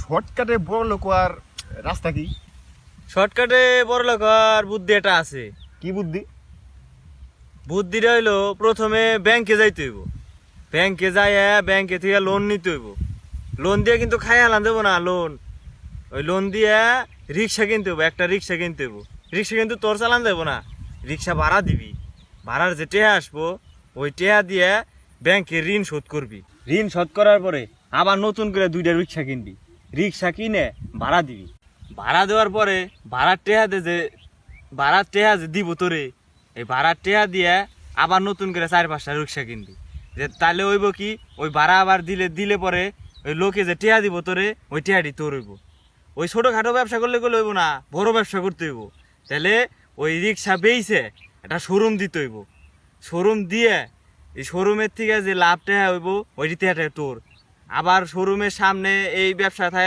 শর্টকাটে বড় লোক আর রাস্তা কি? শর্টকাটে বড় লোক হওয়ার বুদ্ধি এটা আছে। কি বুদ্ধি? বুদ্ধিটা হইলো প্রথমে ব্যাংকে যাইতে হইব। ব্যাংকে যাইয়া ব্যাংকে থেকে লোন নিতে হইব। লোন দিয়ে কিন্তু খাই হালান দেবো না লোন। ওই লোন দিয়ে রিক্সা কিনতে হইব, একটা রিক্সা কিনতে হইব। রিক্সা কিন্তু তোর চালান দেবো না, রিক্সা ভাড়া দিবি। ভাড়ার যে টেহা আসবো ওই টেহা দিয়ে ব্যাংকে ঋণ শোধ করবি। ঋণ শোধ করার পরে আবার নতুন করে 2টা রিক্সা কিনবি। রিক্সা কিনে ভাড়া দিবি। ভাড়া দেওয়ার পরে ভাড়ার টেহা যে দিব তোরে, এই ভাড়ার টেহা দিয়ে আবার নতুন করে 4-5টা রিক্সা কিনবি। যে তাহলে হইব কি, ওই ভাড়া আবার দিলে পরে ওই লোকে যে টেহা দিব তোরে, ওই টেহাটি তোর হইব। ওই ছোটোখাটো ব্যবসা করলে হইব না, বড় ব্যবসা করতে হইব। তাহলে ওই রিক্সা বেইছে একটা শোরুম দিতে হইব। শোরুম দিয়ে এই শোরুমের থেকে যে লাভ টেহা হইব ওই টেহাটা তোর। আবার শোরুমের সামনে এই ব্যবসা